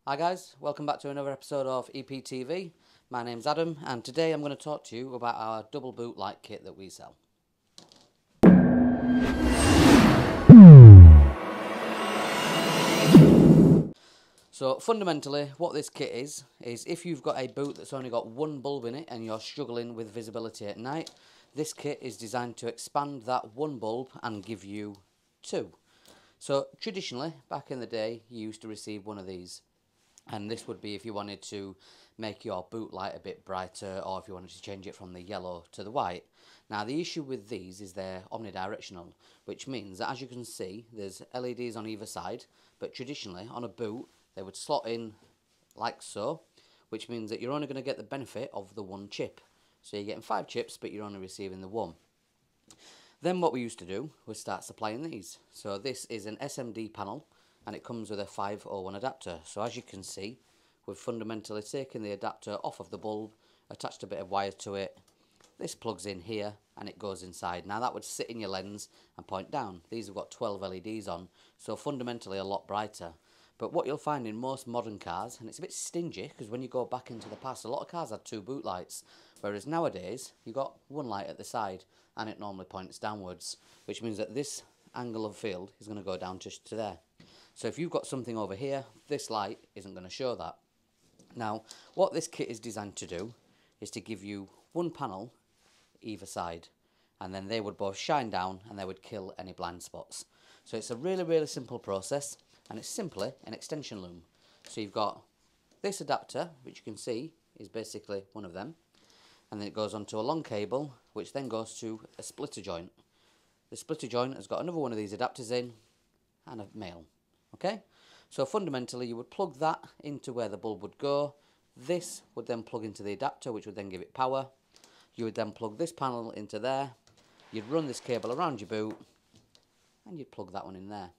Hi guys, welcome back to another episode of EPTV. My name's Adam and today I'm going to talk to you about our double boot light kit that we sell. So fundamentally what this kit is if you've got a boot that's only got one bulb in it and you're struggling with visibility at night, this kit is designed to expand that one bulb and give you two. So traditionally, back in the day, you used to receive one of these. And this would be if you wanted to make your boot light a bit brighter or if you wanted to change it from the yellow to the white. Now the issue with these is they're omnidirectional, which means that as you can see there's LEDs on either side, but traditionally on a boot they would slot in like so, which means that you're only going to get the benefit of the one chip. So you're getting 5 chips but you're only receiving the one. Then what we used to do was start supplying these. So this is an SMD panel and it comes with a 501 adapter. So as you can see, we've fundamentally taken the adapter off of the bulb, attached a bit of wire to it. This plugs in here and it goes inside. Now that would sit in your lens and point down. These have got 12 LEDs on, so fundamentally a lot brighter. But what you'll find in most modern cars, and it's a bit stingy because when you go back into the past, a lot of cars had 2 boot lights, whereas nowadays you've got one light at the side and it normally points downwards, which means that this angle of field is going to go down just to there. So if you've got something over here, this light isn't going to show that. Now, what this kit is designed to do is to give you one panel either side, and then they would both shine down and they would kill any blind spots. So it's a really simple process, and it's simply an extension loom. So you've got this adapter, which you can see is basically one of them, and then it goes onto a long cable, which then goes to a splitter joint. The splitter joint has got another one of these adapters in, and a male. Okay, so fundamentally you would plug that into where the bulb would go. This would then plug into the adapter, which would then give it power. You would then plug this panel into there. You'd run this cable around your boot and you'd plug that one in there.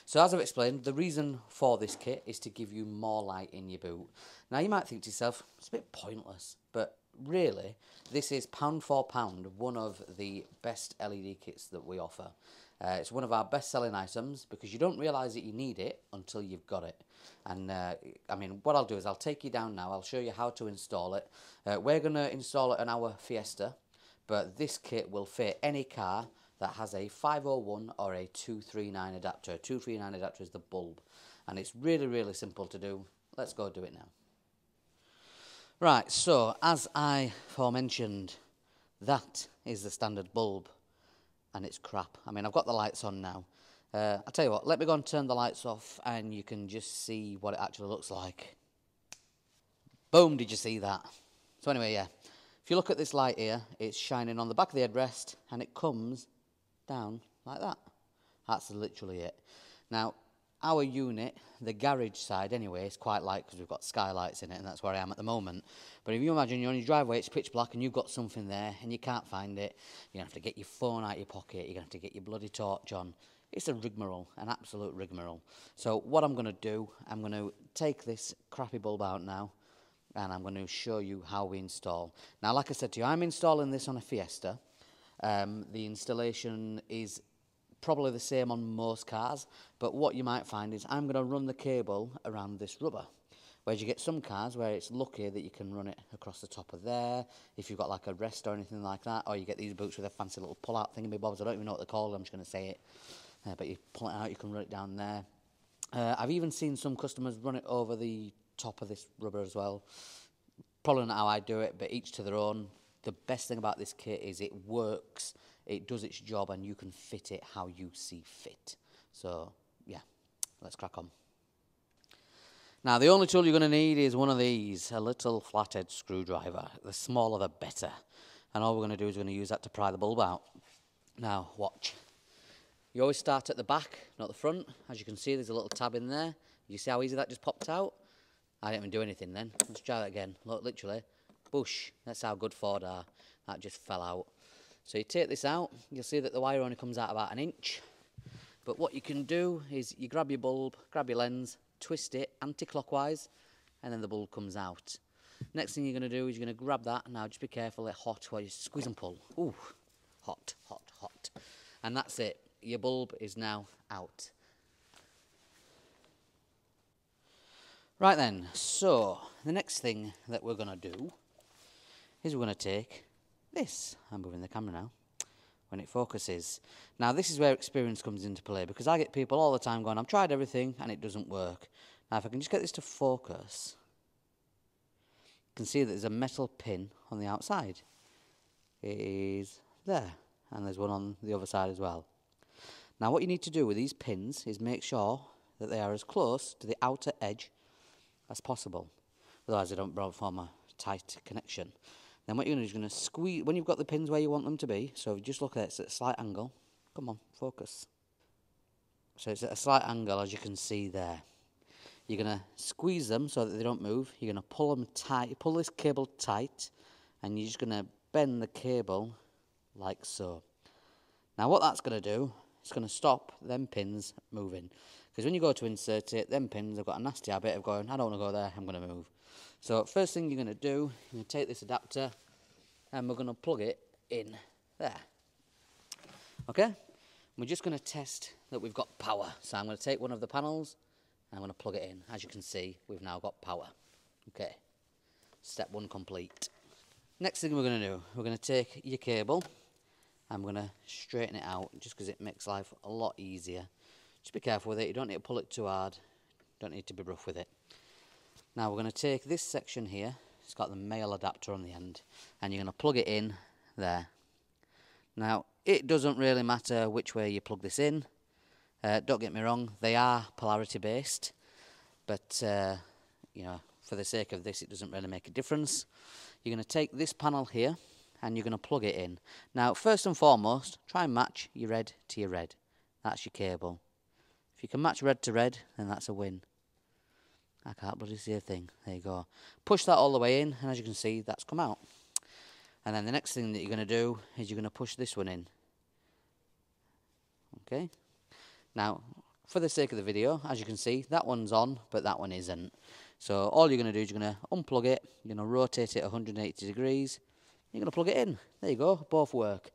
So as I've explained, the reason for this kit is to give you more light in your boot. Now you might think to yourself, it's a bit pointless, but really this is pound for pound one of the best LED kits that we offer. It's one of our best selling items because you don't realise that you need it until you've got it. And I mean, what I'll do is I'll take you down now, I'll show you how to install it. We're going to install it on our Fiesta, but this kit will fit any car that has a 501 or a 239 adapter. 239 adapter is the bulb, and it's really simple to do. Let's go do it now. Right, so as I aforementioned, that is the standard bulb. And it's crap. I mean, I've got the lights on now. I'll tell you what, let me go and turn the lights off and you can just see what it actually looks like. Boom, did you see that? So anyway, yeah, if you look at this light here, it's shining on the back of the headrest and it comes down like that. That's literally it. Now, our unit, the garage side anyway, is quite light because we've got skylights in it and that's where I am at the moment. But if you imagine you're on your driveway, it's pitch black and you've got something there and you can't find it, you're going to have to get your phone out of your pocket, you're going to have to get your bloody torch on. It's a rigmarole, an absolute rigmarole. So what I'm going to do, I'm going to take this crappy bulb out now and I'm going to show you how we install. Now, like I said to you, I'm installing this on a Fiesta. The installation is probably the same on most cars, but what you might find is I'm going to run the cable around this rubber, whereas you get some cars where it's lucky that you can run it across the top of there, if you've got like a rest or anything like that, or you get these boots with a fancy little pull-out thingamabobs. I don't even know what they're called, I'm just going to say it, but you pull it out, you can run it down there. I've even seen some customers run it over the top of this rubber as well. Probably not how I do it, but each to their own. The best thing about this kit is it works, it does its job, and you can fit it how you see fit. So, yeah, let's crack on. Now, the only tool you're going to need is one of these, a little flathead screwdriver. The smaller the better. And all we're going to do is we're going to use that to pry the bulb out. Now, watch. You always start at the back, not the front. As you can see, there's a little tab in there. You see how easy that just popped out? I didn't even do anything then. Let's try that again. Look, literally. Boosh. That's how good Ford are. That just fell out. So you take this out, you'll see that the wire only comes out about 1 inch. But what you can do is you grab your bulb, grab your lens, twist it anti-clockwise, and then the bulb comes out. Next thing you're going to do is you're going to grab that. Now just be careful, it's hot while you squeeze and pull. Ooh, hot. And that's it. Your bulb is now out. Right then, so the next thing that we're going to do is we're going to take this. I'm moving the camera now when it focuses. Now this is where experience comes into play, because I get people all the time going, I've tried everything and it doesn't work. Now if I can just get this to focus, you can see that there's a metal pin on the outside. It is there, and there's one on the other side as well. Now what you need to do with these pins is make sure that they are as close to the outer edge as possible, otherwise they don't form a tight connection. Then what you're going to do is you're going to squeeze, when you've got the pins where you want them to be, so if you just look at it, it's at a slight angle. Come on, focus. So it's at a slight angle, as you can see there. You're going to squeeze them so that they don't move. You're going to pull them tight, pull this cable tight, and you're just going to bend the cable like so. Now what that's going to do, it's going to stop them pins moving. Because when you go to insert it, them pins have got a nasty habit of going, I don't want to go there, I'm going to move. So first thing you're going to do, you're going to take this adapter and we're going to plug it in there. Okay? We're just going to test that we've got power. So I'm going to take one of the panels and I'm going to plug it in. As you can see, we've now got power. Okay. Step one complete. Next thing we're going to do, we're going to take your cable and we're going to straighten it out, just because it makes life a lot easier. Just be careful with it, you don't need to pull it too hard, don't need to be rough with it. Now we're going to take this section here, it's got the male adapter on the end, and you're going to plug it in there. Now it doesn't really matter which way you plug this in, don't get me wrong, they are polarity based, but you know, for the sake of this it doesn't really make a difference. You're going to take this panel here and you're going to plug it in. Now first and foremost, try and match your red to your red, that's your cable. If you can match red to red, then that's a win. I can't bloody see a thing. There you go. Push that all the way in, and as you can see, that's come out. And then the next thing that you're going to do is you're going to push this one in. Okay? Now, for the sake of the video, as you can see, that one's on, but that one isn't. So all you're going to do is you're going to unplug it, you're going to rotate it 180 degrees, you're going to plug it in. There you go, both work.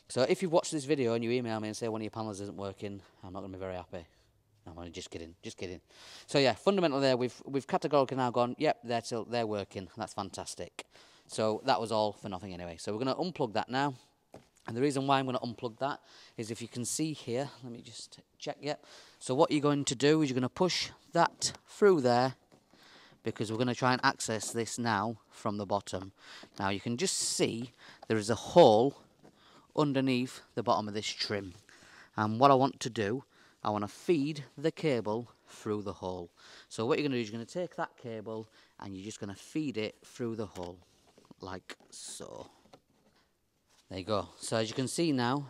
So if you've watched this video and you email me and say one of your panels isn't working, I'm not going to be very happy. No, I'm just kidding, just kidding. So yeah, fundamentally there, we've categorically now gone, yep, they're working, that's fantastic. So that was all for nothing anyway. So we're going to unplug that now. And the reason why I'm going to unplug that is, if you can see here, let me just check, yep. So what you're going to do is you're going to push that through there, because we're going to try and access this now from the bottom. Now you can just see there is a hole underneath the bottom of this trim. And what I want to do, I want to feed the cable through the hole. So what you're going to do is you're going to take that cable and you're just going to feed it through the hole, like so. There you go. So as you can see now,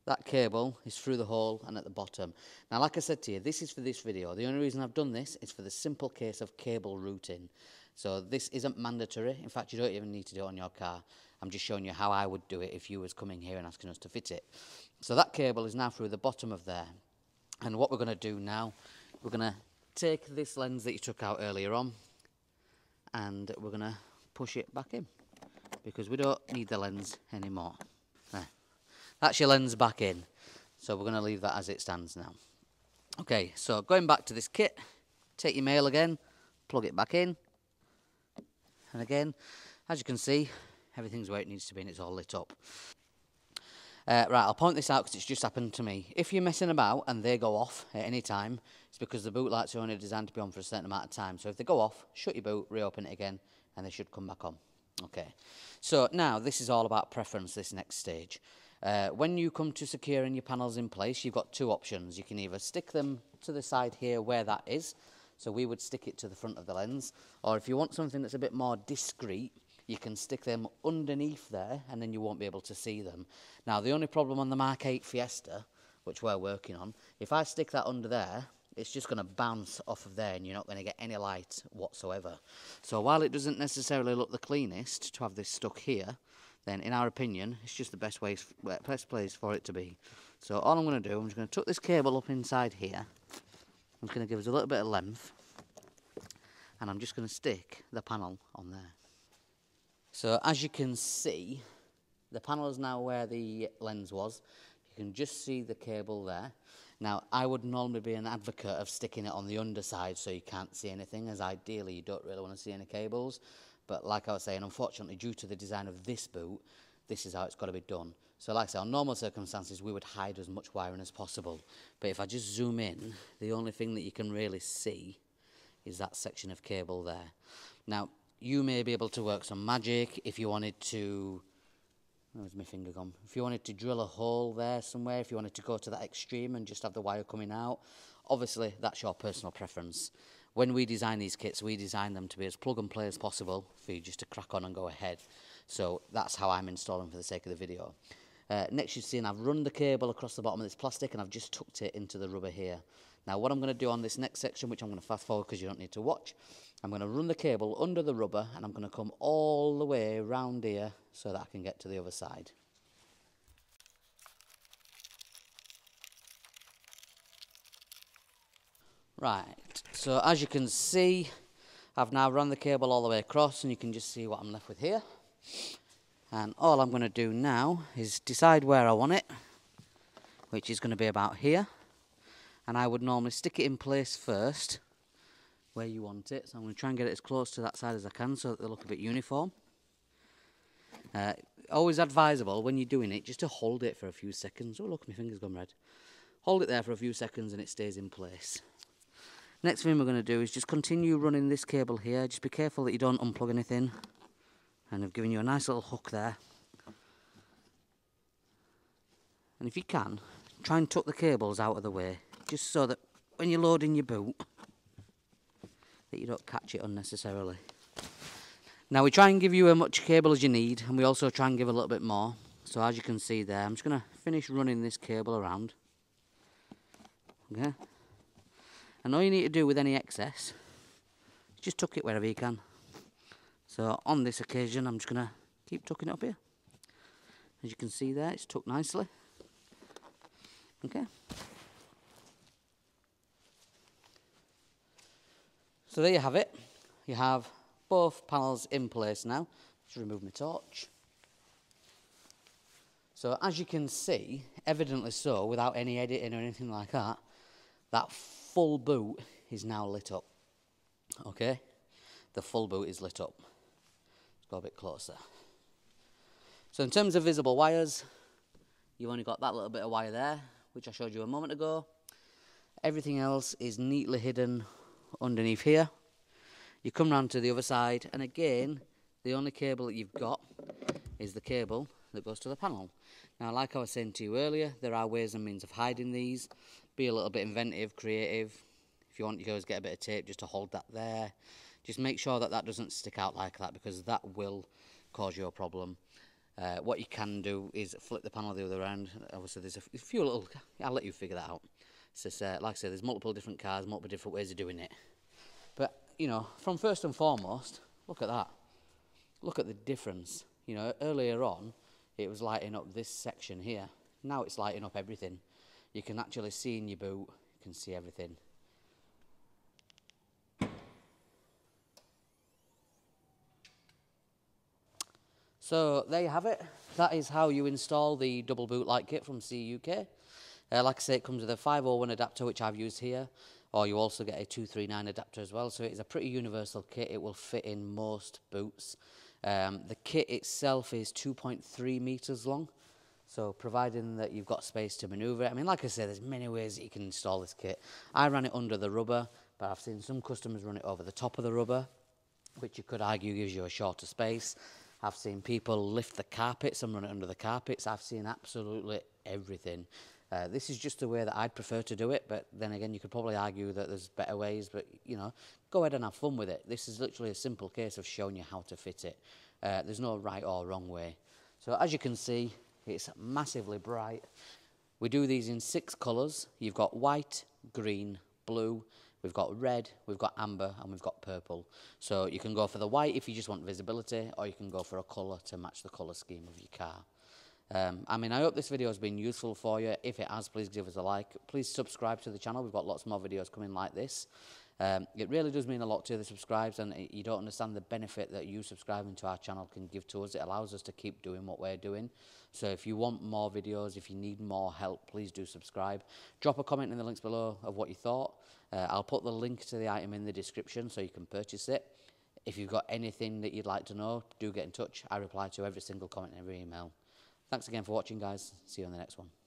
that cable is through the hole and at the bottom. Now like I said to you, this is for this video. The only reason I've done this is for the simple case of cable routing. So this isn't mandatory. In fact, you don't even need to do it on your car. I'm just showing you how I would do it if you was coming here and asking us to fit it. So that cable is now through the bottom of there. And what we're going to do now, we're going to take this lens that you took out earlier on and we're going to push it back in, because we don't need the lens anymore. There. That's your lens back in. So we're going to leave that as it stands now. Okay, so going back to this kit, take your male again, plug it back in. And again, as you can see, everything's where it needs to be and it's all lit up. Right, I'll point this out because it's just happened to me. If you're messing about and they go off at any time, it's because the boot lights are only designed to be on for a certain amount of time. So if they go off, shut your boot, reopen it again, and they should come back on. Okay, so now this is all about preference, this next stage. When you come to securing your panels in place, you've got two options. You can either stick them to the side here where that is, so we would stick it to the front of the lens, or if you want something that's a bit more discreet, you can stick them underneath there and then you won't be able to see them. Now the only problem on the Mark 8 Fiesta, which we're working on, if I stick that under there, it's just going to bounce off of there and you're not going to get any light whatsoever. So while it doesn't necessarily look the cleanest to have this stuck here, then in our opinion it's just the best place for it to be. So all I'm going to do, I'm just going to tuck this cable up inside here. I'm going to give us a little bit of length and I'm just going to stick the panel on there. So as you can see, the panel is now where the lens was. You can just see the cable there. Now, I would normally be an advocate of sticking it on the underside so you can't see anything, as ideally you don't really want to see any cables. But like I was saying, unfortunately, due to the design of this boot, this is how it's got to be done. So like I say, on normal circumstances, we would hide as much wiring as possible. But if I just zoom in, the only thing that you can really see is that section of cable there. Now, you may be able to work some magic if you wanted to... Where's my finger gone? If you wanted to drill a hole there somewhere, if you wanted to go to that extreme and just have the wire coming out, obviously that's your personal preference. When we design these kits, we design them to be as plug and play as possible for you just to crack on and go ahead. So that's how I'm installing for the sake of the video. Next you've seen I've run the cable across the bottom of this plastic and I've just tucked it into the rubber here. Now what I'm going to do on this next section, which I'm going to fast forward because you don't need to watch, I'm going to run the cable under the rubber and I'm going to come all the way round here so that I can get to the other side. Right, so as you can see, I've now run the cable all the way across and you can just see what I'm left with here. And all I'm going to do now is decide where I want it, which is going to be about here. And I would normally stick it in place first, where you want it. So I'm going to try and get it as close to that side as I can so that they look a bit uniform. Always advisable when you're doing it just to hold it for a few seconds. Oh look, my finger's gone red. Hold it there for a few seconds and it stays in place. Next thing we're going to do is just continue running this cable here. Just be careful that you don't unplug anything. And I've given you a nice little hook there. And if you can, try and tuck the cables out of the way, just so that when you're loading your boot, that you don't catch it unnecessarily. Now we try and give you as much cable as you need, and we also try and give a little bit more. So as you can see there, I'm just going to finish running this cable around. Okay? And all you need to do with any excess is just tuck it wherever you can. So on this occasion, I'm just going to keep tucking it up here. As you can see there, it's tucked nicely. Okay. So there you have it. You have both panels in place now. Just remove my torch. So as you can see, evidently so, without any editing or anything like that, that full boot is now lit up. Okay? The full boot is lit up. Let's go a bit closer. So in terms of visible wires, you've only got that little bit of wire there, which I showed you a moment ago. Everything else is neatly hidden underneath here. You come round to the other side, and again, the only cable that you've got is the cable that goes to the panel. Now, like I was saying to you earlier, there are ways and means of hiding these. Be a little bit inventive, creative. If you want, you can always get a bit of tape just to hold that there. Just make sure that that doesn't stick out like that, because that will cause you a problem. What you can do is flip the panel the other end. Obviously, there's a few little... I'll let you figure that out. It's just, like I said, there's multiple different cars, multiple different ways of doing it. But, you know, from first and foremost, look at that. Look at the difference. You know, earlier on, it was lighting up this section here. Now it's lighting up everything. You can actually see in your boot, you can see everything. So there you have it. That is how you install the double boot light kit from CEUK. Like I say, it comes with a 501 adapter, which I've used here, or you also get a 239 adapter as well. So it is a pretty universal kit. It will fit in most boots. The kit itself is 2.3 meters long. So providing that you've got space to maneuver it. I mean, like I say, there's many ways that you can install this kit. I ran it under the rubber, but I've seen some customers run it over the top of the rubber, which you could argue gives you a shorter space. I've seen people lift the carpets and run it under the carpets. I've seen absolutely everything. This is just the way that I'd prefer to do it, but then again, you could probably argue that there's better ways, but, you know, go ahead and have fun with it. This is literally a simple case of showing you how to fit it. There's no right or wrong way. So as you can see, it's massively bright. We do these in 6 colours. You've got white, green, blue, we've got red, we've got amber, and we've got purple. So you can go for the white if you just want visibility, or you can go for a colour to match the colour scheme of your car. I mean, I hope this video has been useful for you. If it has, please give us a like. Please subscribe to the channel. We've got lots more videos coming like this. It really does mean a lot to the subscribers, and you don't understand the benefit that you subscribing to our channel can give to us. It allows us to keep doing what we're doing. So if you want more videos, if you need more help, please do subscribe. Drop a comment in the links below of what you thought. I'll put the link to the item in the description so you can purchase it. If you've got anything that you'd like to know, do get in touch. I reply to every single comment and every email. Thanks again for watching, guys. See you on the next one.